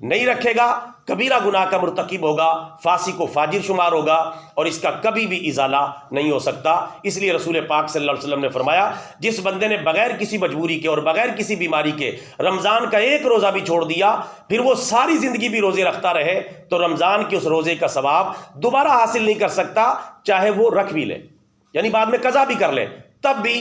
نہیں رکھے گا کبیرہ گناہ کا مرتکب ہوگا، فاسق و فاجر شمار ہوگا، اور اس کا کبھی بھی ازالہ نہیں ہو سکتا۔ اس لیے رسول پاک صلی اللہ علیہ وسلم نے فرمایا جس بندے نے بغیر کسی مجبوری کے اور بغیر کسی بیماری کے رمضان کا ایک روزہ بھی چھوڑ دیا، پھر وہ ساری زندگی بھی روزے رکھتا رہے، تو رمضان کے اس روزے کا ثواب دوبارہ حاصل نہیں کر سکتا، چاہے وہ رکھ بھی لے، یعنی بعد میں قضا بھی کر لے، تب بھی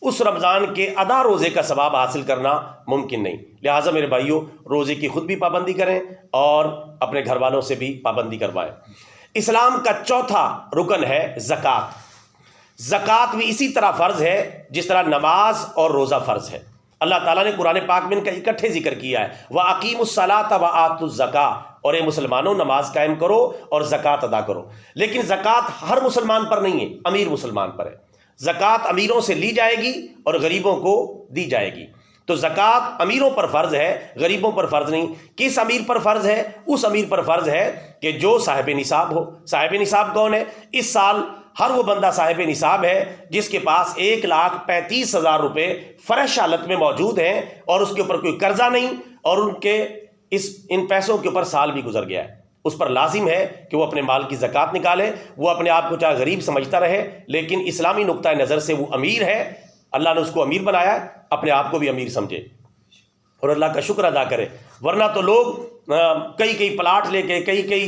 اس رمضان کے ادا روزے کا ثواب حاصل کرنا ممکن نہیں۔ لہٰذا میرے بھائیوں، روزے کی خود بھی پابندی کریں اور اپنے گھر والوں سے بھی پابندی کروائیں۔ اسلام کا چوتھا رکن ہے زکوٰۃ۔ زکوٰۃ بھی اسی طرح فرض ہے جس طرح نماز اور روزہ فرض ہے۔ اللہ تعالیٰ نے قرآن پاک میں ان کا اکٹھے ذکر کیا ہے، وَأَقِیمُوا الصَّلَاةَ وَآتُوا الزَّکَاۃَ، اور اے مسلمانوں نماز قائم کرو اور زکوٰۃ ادا کرو۔ لیکن زکوٰۃ ہر مسلمان پر نہیں ہے، امیر مسلمان پر ہے۔ زکوٰۃ امیروں سے لی جائے گی اور غریبوں کو دی جائے گی۔ تو زکوٰۃ امیروں پر فرض ہے، غریبوں پر فرض نہیں۔ کس امیر پر فرض ہے؟ اس امیر پر فرض ہے کہ جو صاحب نصاب ہو۔ صاحب نصاب کون ہے؟ اس سال ہر وہ بندہ صاحب نصاب ہے جس کے پاس 1,35,000 روپے فرش حالت میں موجود ہیں اور اس کے اوپر کوئی قرضہ نہیں، اور ان پیسوں کے اوپر سال بھی گزر گیا ہے۔ اس پر لازم ہے کہ وہ اپنے مال کی زکوٰۃ نکالے۔ وہ اپنے آپ کو چاہے غریب سمجھتا رہے، لیکن اسلامی نقطۂ نظر سے وہ امیر ہے، اللہ نے اس کو امیر بنایا ہے، اپنے آپ کو بھی امیر سمجھے اور اللہ کا شکر ادا کرے۔ ورنہ تو لوگ کئی پلاٹ لے کے کئی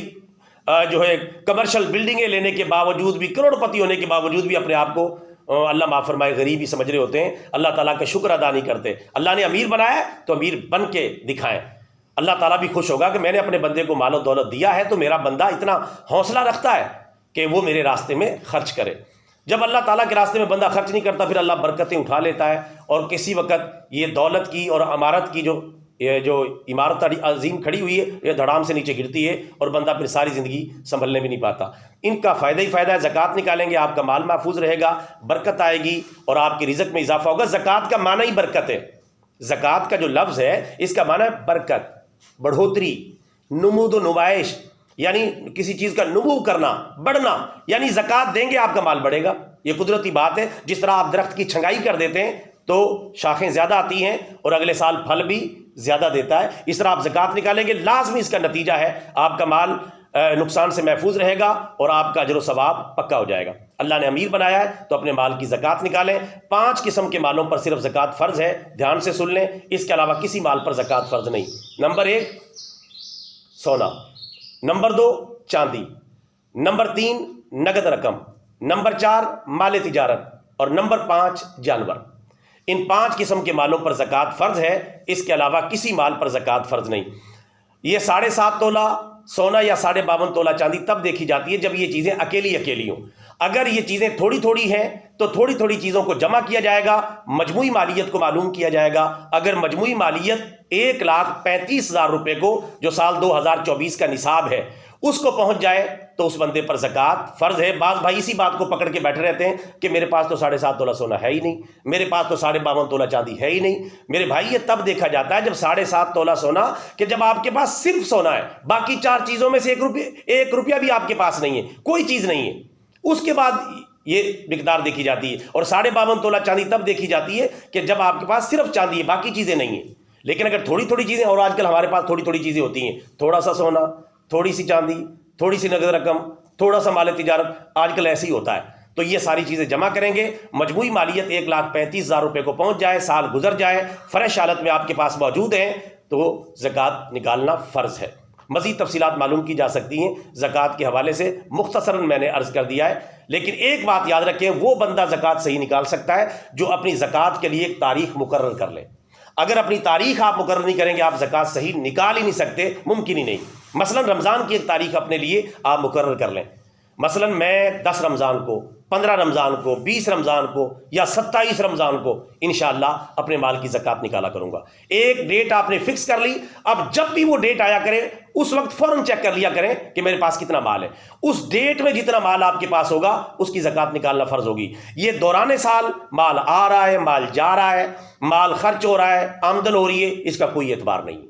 جو ہے کمرشل بلڈنگیں لینے کے باوجود بھی، کروڑ پتی ہونے کے باوجود بھی اپنے آپ کو اللہ معاف فرمائے غریب ہی سمجھ رہے ہوتے ہیں، اللہ تعالیٰ کا شکر ادا نہیں کرتے۔ اللہ نے امیر بنایا تو امیر بن کے دکھائیں، اللہ تعالیٰ بھی خوش ہوگا کہ میں نے اپنے بندے کو مال و دولت دیا ہے تو میرا بندہ اتنا حوصلہ رکھتا ہے کہ وہ میرے راستے میں خرچ کرے۔ جب اللہ تعالیٰ کے راستے میں بندہ خرچ نہیں کرتا، پھر اللہ برکتیں اٹھا لیتا ہے، اور کسی وقت یہ دولت کی اور عمارت کی جو عمارت عظیم کھڑی ہوئی ہے، یہ دھڑام سے نیچے گرتی ہے اور بندہ پھر ساری زندگی سنبھلنے بھی نہیں پاتا۔ ان کا فائدہ ہی فائدہ ہے۔ زکوٰۃ نکالیں گے، آپ کا مال محفوظ رہے گا، برکت آئے گی اور آپ کی رزق میں اضافہ ہوگا۔ زکوٰۃ کا معنی ہی برکت ہے۔ زکوٰۃ کا جو لفظ ہے اس کا معنی ہے برکت، بڑھوتری، نمود و نمائش، یعنی کسی چیز کا نمو کرنا، بڑھنا، یعنی زکوٰۃ دیں گے آپ کا مال بڑھے گا۔ یہ قدرتی بات ہے۔ جس طرح آپ درخت کی چھنگائی کر دیتے ہیں تو شاخیں زیادہ آتی ہیں اور اگلے سال پھل بھی زیادہ دیتا ہے، اس طرح آپ زکوٰۃ نکالیں گے، لازمی اس کا نتیجہ ہے آپ کا مال نقصان سے محفوظ رہے گا اور آپ کا اجر و ثواب پکا ہو جائے گا۔ اللہ نے امیر بنایا ہے تو اپنے مال کی زکوٰۃ نکالیں۔ 5 قسم کے مالوں پر صرف زکوٰۃ فرض ہے، دھیان سے سن لیں، اس کے علاوہ کسی مال پر زکوٰۃ فرض نہیں۔ نمبر 1 سونا، نمبر 2 چاندی، نمبر 3 نقد رقم، نمبر 4 مال تجارت، اور نمبر 5 جانور۔ ان 5 قسم کے مالوں پر زکوٰۃ فرض ہے، اس کے علاوہ کسی مال پر زکوٰۃ فرض نہیں۔ یہ 7.5 تولہ سونا یا 52.5 تولہ چاندی تب دیکھی جاتی ہے جب یہ چیزیں اکیلی ہوں۔ اگر یہ چیزیں تھوڑی ہیں تو تھوڑی چیزوں کو جمع کیا جائے گا، مجموعی مالیت کو معلوم کیا جائے گا۔ اگر مجموعی مالیت 1,35,000 روپے کو، جو سال 2024 کا نصاب ہے، اس کو پہنچ جائے تو اس بندے پر زکوٰۃ فرض ہے۔ بعض بھائی اسی بات کو پکڑ کے بیٹھے رہتے ہیں کہ میرے پاس تو 7.5 تولہ سونا ہے ہی نہیں، میرے پاس تو 52.5 تولہ چاندی ہے ہی نہیں۔ میرے بھائی یہ تب دیکھا جاتا ہے جب 7.5 تولہ سونا، کہ جب آپ کے پاس صرف سونا ہے، باقی 4 چیزوں میں سے 1 روپیہ بھی آپ کے پاس نہیں ہے، کوئی چیز نہیں ہے، اس کے بعد یہ مقدار دیکھی جاتی ہے۔ اور 52.5 تولہ چاندی تب دیکھی جاتی ہے کہ جب آپ کے پاس صرف چاندی ہے، باقی چیزیں نہیں ہیں۔ لیکن اگر تھوڑی چیزیں، اور آج کل ہمارے پاس تھوڑی چیزیں ہوتی ہیں، تھوڑا سا سونا، تھوڑی سی چاندی، تھوڑی سی نقد رقم، تھوڑا سا مال تجارت، آج کل ایسے ہی ہوتا ہے۔ تو یہ ساری چیزیں جمع کریں گے، مجموعی مالیت 1,35,000 روپے کو پہنچ جائے، سال گزر جائے، فریش حالت میں آپ کے پاس موجود ہیں، تو زکوٰۃ نکالنا فرض ہے۔ مزید تفصیلات معلوم کی جا سکتی ہیں زکوٰۃ کے حوالے سے، مختصراً میں نے عرض کر دیا ہے۔ لیکن ایک بات یاد رکھیں، وہ بندہ زکوٰۃ صحیح نکال سکتا ہے جو اپنی زکوٰۃ کے لیے ایک تاریخ مقرر کر لے۔ اگر اپنی تاریخ آپ مقرر نہیں کریں گے، آپ زکوٰۃ صحیح نکال ہی نہیں سکتے، ممکن ہی نہیں۔ مثلا رمضان کی ایک تاریخ اپنے لیے آپ مقرر کر لیں، مثلا میں 10 رمضان کو، 15 رمضان کو، 20 رمضان کو یا 27 رمضان کو انشاءاللہ اپنے مال کی زکوٰۃ نکالا کروں گا۔ ایک ڈیٹ آپ نے فکس کر لی، اب جب بھی وہ ڈیٹ آیا کرے اس وقت فوراً چیک کر لیا کریں کہ میرے پاس کتنا مال ہے۔ اس ڈیٹ میں جتنا مال آپ کے پاس ہوگا اس کی زکوٰۃ نکالنا فرض ہوگی۔ یہ دوران سال مال آ رہا ہے، مال جا رہا ہے، مال خرچ ہو رہا ہے، آمدن ہو رہی ہے، اس کا کوئی اعتبار نہیں۔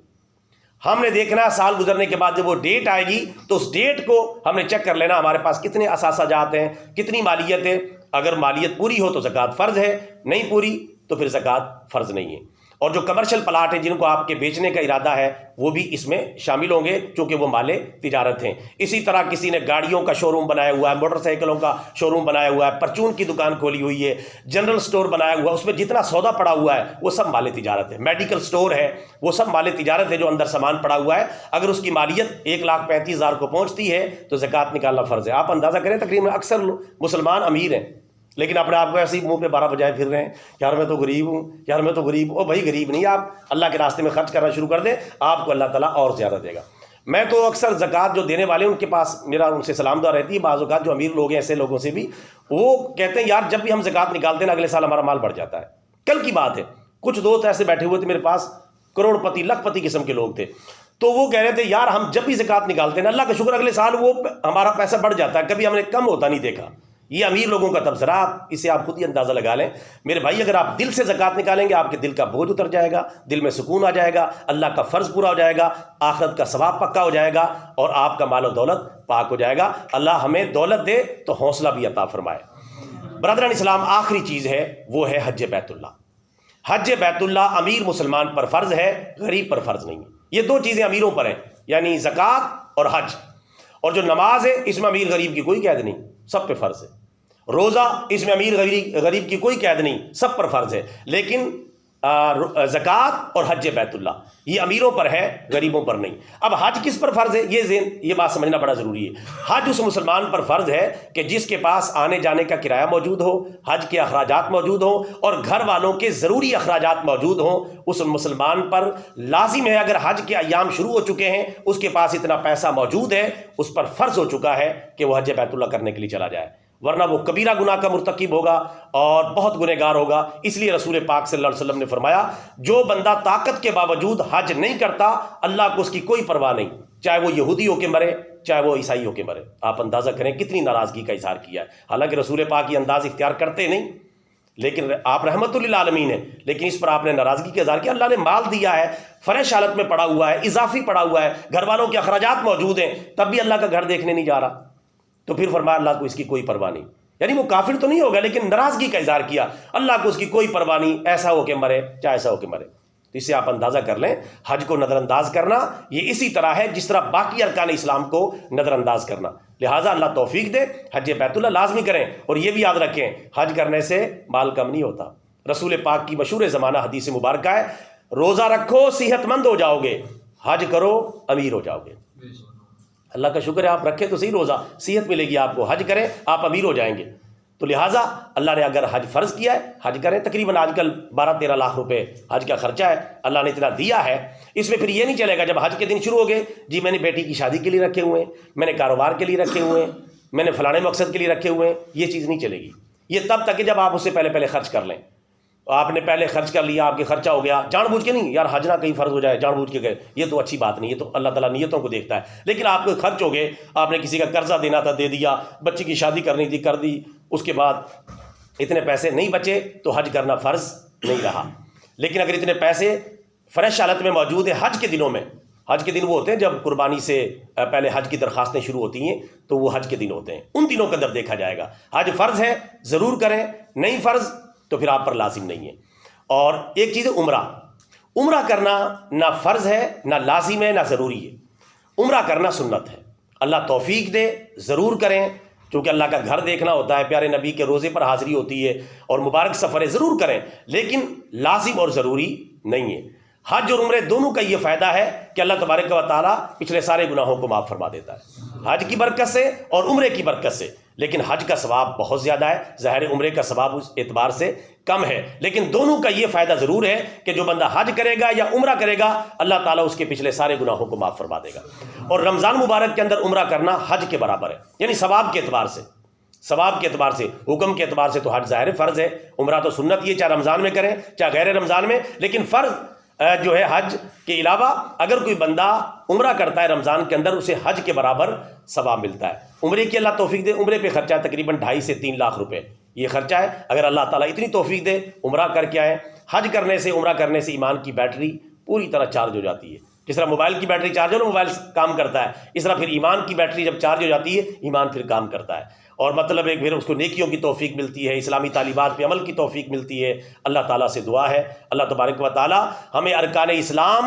ہم نے دیکھنا ہے سال گزرنے کے بعد جب وہ ڈیٹ آئے گی تو اس ڈیٹ کو ہم نے چیک کر لینا ہمارے پاس کتنے اثاثہ جات ہیں، کتنی مالیت ہے۔ اگر مالیت پوری ہو تو زکوٰۃ فرض ہے، نہیں پوری تو پھر زکوٰۃ فرض نہیں ہے۔ اور جو کمرشل پلاٹ ہیں جن کو آپ کے بیچنے کا ارادہ ہے وہ بھی اس میں شامل ہوں گے چونکہ وہ مال تجارت ہیں۔ اسی طرح کسی نے گاڑیوں کا شو روم بنایا ہوا ہے، موٹر سائیکلوں کا شو روم بنایا ہوا ہے، پرچون کی دکان کھولی ہوئی ہے، جنرل سٹور بنایا ہوا ہے، اس میں جتنا سودا پڑا ہوا ہے وہ سب مال تجارت ہے، میڈیکل سٹور ہے وہ سب مال تجارت ہے جو اندر سامان پڑا ہوا ہے۔ اگر اس کی مالیت 1,35,000 کو پہنچتی ہے تو زکوٰۃ نکالنا فرض ہے۔ آپ اندازہ کریں تقریباً اکثر مسلمان امیر ہیں لیکن اپنے آپ کو ایسے ہی منہ پہ 12 بجائے پھر رہے ہیں، یار میں تو غریب ہوں، یار میں تو غریب ہوں۔ او بھائی غریب نہیں، آپ اللہ کے راستے میں خرچ کرنا شروع کر دیں، آپ کو اللہ تعالیٰ اور زیادہ دے گا۔ میں تو اکثر زکوٰۃ جو دینے والے ہیں ان کے پاس میرا ان سے سلام دعا رہتی ہے، بعض اوقات جو امیر لوگ ہیں ایسے لوگوں سے بھی، وہ کہتے ہیں یار جب بھی ہم زکوٰۃ نکالتے ہیں نا اگلے سال ہمارا مال بڑھ جاتا ہے۔ کل کی بات ہے، کچھ دوست ایسے بیٹھے ہوئے تھے میرے پاس، کروڑ پتی لکھ پتی قسم کے لوگ تھے، تو وہ کہہ رہے تھے یار ہم جب بھی زکوٰۃ نکالتے ہیں نا اللہ کا شکر اگلے سال وہ ہمارا پیسہ بڑھ جاتا ہے، کبھی ہم نے کم ہوتا نہیں دیکھا۔ یہ امیر لوگوں کا تبصرہ، اسے آپ خود ہی اندازہ لگا لیں۔ میرے بھائی اگر آپ دل سے زکوٰۃ نکالیں گے آپ کے دل کا بوجھ اتر جائے گا، دل میں سکون آ جائے گا، اللہ کا فرض پورا ہو جائے گا، آخرت کا ثواب پکا ہو جائے گا اور آپ کا مال و دولت پاک ہو جائے گا۔ اللہ ہمیں دولت دے تو حوصلہ بھی عطا فرمائے۔ برادران اسلام، آخری چیز ہے وہ ہے حج بیت اللہ۔ حج بیت اللہ امیر مسلمان پر فرض ہے، غریب پر فرض نہیں ہے۔ یہ دو چیزیں امیروں پر ہیں، یعنی زکوٰۃ اور حج۔ اور جو نماز ہے اس میں امیر غریب کی کوئی قید نہیں، سب پہ فرض ہے۔ روزہ اس میں امیر غریب کی کوئی قید نہیں، سب پر فرض ہے۔ لیکن زکوٰۃ اور حج بیت اللہ یہ امیروں پر ہے، غریبوں پر نہیں۔ اب حج کس پر فرض ہے، یہ بات سمجھنا بڑا ضروری ہے۔ حج اس مسلمان پر فرض ہے کہ جس کے پاس آنے جانے کا کرایہ موجود ہو، حج کے اخراجات موجود ہوں اور گھر والوں کے ضروری اخراجات موجود ہوں، اس مسلمان پر لازم ہے، اگر حج کے ایام شروع ہو چکے ہیں اس کے پاس اتنا پیسہ موجود ہے، اس پر فرض ہو چکا ہے کہ وہ حج بیت اللہ کرنے کے لیے چلا جائے، ورنہ وہ کبیرہ گناہ کا مرتکب ہوگا اور بہت گنہگار ہوگا۔ اس لیے رسول پاک صلی اللہ علیہ وسلم نے فرمایا جو بندہ طاقت کے باوجود حج نہیں کرتا اللہ کو اس کی کوئی پرواہ نہیں، چاہے وہ یہودی ہو کے مرے چاہے وہ عیسائی ہو کے مرے۔ آپ اندازہ کریں کتنی ناراضگی کا اظہار کیا ہے، حالانکہ رسول پاک یہ انداز اختیار کرتے نہیں، لیکن آپ رحمت للعالمین ہیں، لیکن اس پر آپ نے ناراضگی کا اظہار کیا۔ اللہ نے مال دیا ہے، فریش حالت میں پڑا ہوا ہے، اضافی پڑا ہوا ہے، گھر والوں کے اخراجات موجود ہیں، تب بھی اللہ کا گھر دیکھنے نہیں جا رہا، تو پھر فرمایا اللہ کو اس کی کوئی پرواہ نہیں۔ یعنی وہ کافر تو نہیں ہوگا لیکن ناراضگی کا اظہار کیا، اللہ کو اس کی کوئی پرواہ نہیں، ایسا ہو کے مرے چاہے ایسا ہو کے مرے۔ تو اس سے آپ اندازہ کر لیں حج کو نظر انداز کرنا یہ اسی طرح ہے جس طرح باقی ارکان اسلام کو نظر انداز کرنا۔ لہٰذا اللہ توفیق دے، حج بیت اللہ لازمی کریں، اور یہ بھی یاد رکھیں حج کرنے سے مال کم نہیں ہوتا۔ رسول پاک کی مشہور زمانہ حدیث مبارکہ ہے، روزہ رکھو صحت مند ہو جاؤ گے، حج کرو امیر ہو جاؤ گے۔ اللہ کا شکر ہے آپ رکھیں تو صحیح روزہ، صحت ملے گی آپ کو، حج کریں آپ امیر ہو جائیں گے۔ تو لہٰذا اللہ نے اگر حج فرض کیا ہے حج کریں۔ تقریباً آج کل 12-13 لاکھ روپے حج کا خرچہ ہے، اللہ نے اتنا دیا ہے۔ اس میں پھر یہ نہیں چلے گا جب حج کے دن شروع ہو گئے جی میں نے بیٹی کی شادی کے لیے رکھے ہوئے ہیں، میں نے کاروبار کے لیے رکھے ہوئے ہیں، میں نے فلانے مقصد کے لیے رکھے ہوئے ہیں، یہ چیز نہیں چلے گی۔ یہ تب تک کہ جب آپ اس سے پہلے خرچ کر لیں۔ آپ نے پہلے خرچ کر لیا، آپ کے خرچہ ہو گیا، جان بوجھ کے نہیں، یار حج نہ کہیں فرض ہو جائے جان بوجھ کے گئے، یہ تو اچھی بات نہیں، یہ تو اللہ تعالیٰ نیتوں کو دیکھتا ہے۔ لیکن آپ کو خرچ ہو گئے، آپ نے کسی کا قرضہ دینا تھا دے دیا، بچی کی شادی کرنی تھی کر دی، اس کے بعد اتنے پیسے نہیں بچے تو حج کرنا فرض نہیں رہا۔ لیکن اگر اتنے پیسے فریش حالت میں موجود ہیں حج کے دنوں میں، حج کے دن وہ ہوتے ہیں جب قربانی سے پہلے حج کی درخواستیں شروع ہوتی ہیں، تو وہ حج کے دن ہوتے ہیں، ان دنوں کا در دیکھا جائے گا۔ حج فرض ہے ضرور کریں، نہیں فرض تو پھر آپ پر لازم نہیں ہے۔ اور ایک چیز ہے عمرہ کرنا نہ فرض ہے نہ لازم ہے نہ ضروری ہے، عمرہ کرنا سنت ہے۔ اللہ توفیق دے ضرور کریں، چونکہ اللہ کا گھر دیکھنا ہوتا ہے، پیارے نبی کے روزے پر حاضری ہوتی ہے اور مبارک سفر ہے، ضرور کریں، لیکن لازم اور ضروری نہیں ہے۔ حج اور عمرے دونوں کا یہ فائدہ ہے کہ اللہ تبارک و تعالیٰ پچھلے سارے گناہوں کو معاف فرما دیتا ہے، حج کی برکت سے اور عمرے کی برکت سے۔ لیکن حج کا ثواب بہت زیادہ ہے، ظاہر عمرے کا ثواب اس اعتبار سے کم ہے، لیکن دونوں کا یہ فائدہ ضرور ہے کہ جو بندہ حج کرے گا یا عمرہ کرے گا اللہ تعالیٰ اس کے پچھلے سارے گناہوں کو معاف فرما دے گا۔ اور رمضان مبارک کے اندر عمرہ کرنا حج کے برابر ہے، یعنی ثواب کے اعتبار سے، حکم کے اعتبار سے تو حج ظاہر فرض ہے، عمرہ تو سنت یہ چاہے رمضان میں کریں چاہے غیر رمضان میں، لیکن فرض جو ہے حج کے علاوہ اگر کوئی بندہ عمرہ کرتا ہے رمضان کے اندر اسے حج کے برابر ثواب ملتا ہے۔ عمرے کی اللہ توفیق دے، عمرے پہ خرچہ ہے تقریباً 2.5 سے 3 لاکھ روپے، یہ خرچہ ہے۔ اگر اللہ تعالیٰ اتنی توفیق دے عمرہ کر کے آئے، حج کرنے سے عمرہ کرنے سے ایمان کی بیٹری پوری طرح چارج ہو جاتی ہے، جس طرح موبائل کی بیٹری چارج ہو نا موبائل کام کرتا ہے، اس طرح پھر ایمان کی بیٹری جب چارج ہو جاتی ہے ایمان پھر کام کرتا ہے، اور مطلب ایک پھر اس کو نیکیوں کی توفیق ملتی ہے، اسلامی تعلیمات پہ عمل کی توفیق ملتی ہے۔ اللہ تعالیٰ سے دعا ہے اللہ تبارک و تعالیٰ ہمیں ارکان اسلام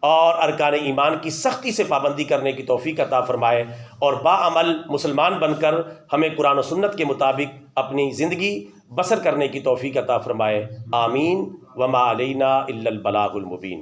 اور ارکان ایمان کی سختی سے پابندی کرنے کی توفیق عطا فرمائے، اور باعمل مسلمان بن کر ہمیں قرآن و سنت کے مطابق اپنی زندگی بسر کرنے کی توفیق عطا فرمائے۔ آمین۔ وما علینا الا البلاغ المبین۔